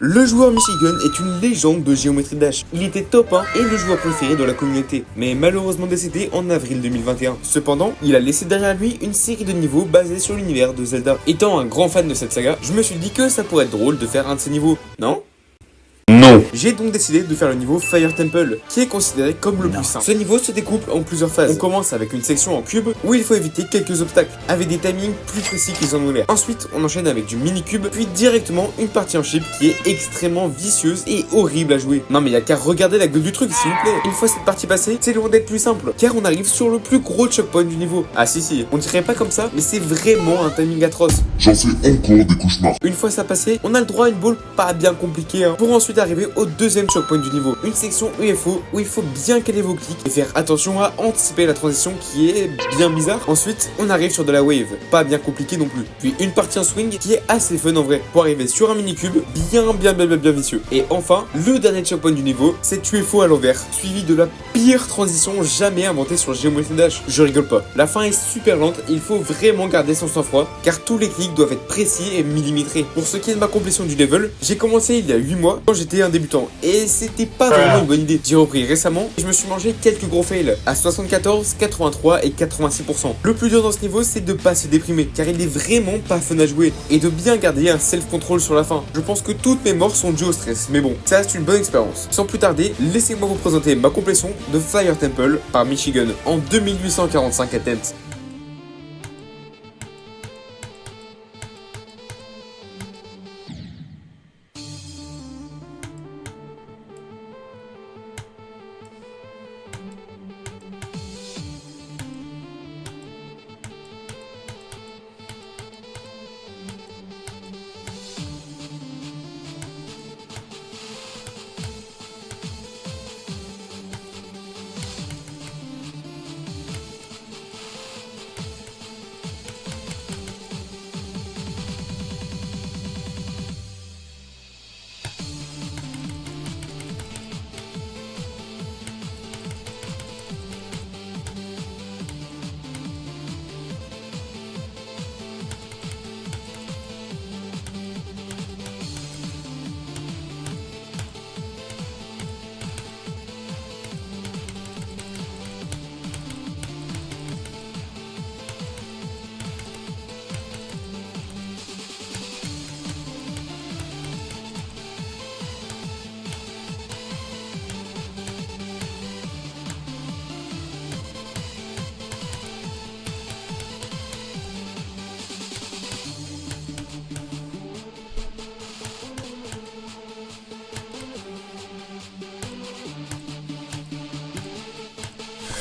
Le joueur Michigan est une légende de Geometry Dash. Il était top 1 et le joueur préféré de la communauté, mais malheureusement décédé en avril 2021. Cependant, il a laissé derrière lui une série de niveaux basés sur l'univers de Zelda. Étant un grand fan de cette saga, je me suis dit que ça pourrait être drôle de faire un de ces niveaux, non ? Non. J'ai donc décidé de faire le niveau Fire Temple, qui est considéré comme le plus simple. Ce niveau se découpe en plusieurs phases. On commence avec une section en cube où il faut éviter quelques obstacles, avec des timings plus précis qu'ils en ont l'air. Ensuite, on enchaîne avec du mini-cube, puis directement une partie en chip qui est extrêmement vicieuse et horrible à jouer. Non mais y'a qu'à regarder la gueule du truc s'il vous plaît. Une fois cette partie passée, c'est loin d'être plus simple, car on arrive sur le plus gros choke point du niveau. Ah si, on dirait pas comme ça, mais c'est vraiment un timing atroce. J'en fais encore des cauchemars. Une fois ça passé, on a le droit à une ball pas bien compliquée, pour ensuite arriver au deuxième choke point du niveau, une section UFO où il faut bien caler vos clics et faire attention à anticiper la transition qui est bien bizarre. Ensuite, on arrive sur de la wave, pas bien compliqué non plus. Puis une partie en swing qui est assez fun en vrai, pour arriver sur un mini-cube bien vicieux. Et enfin, le dernier choke point du niveau, c'est UFO à l'envers, suivi de la pire transition jamais inventée sur Geometry Dash. Je rigole pas, la fin est super lente et il faut vraiment garder son sang-froid, car tous les clics doivent être précis et millimétrés. Pour ce qui est de ma complétion du level, j'ai commencé il y a 8 mois quand j'étais un débutant. Et c'était pas vraiment une bonne idée. J'ai repris récemment et je me suis mangé quelques gros fails à 74, 83 et 86%. Le plus dur dans ce niveau, c'est de pas se déprimer, car il est vraiment pas fun à jouer, et de bien garder un self-control sur la fin. Je pense que toutes mes morts sont dues au stress, mais bon, ça reste une bonne expérience. Sans plus tarder, laissez-moi vous présenter ma complétion de Fire Temple par Michigan en 2845 attempts.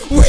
Oui.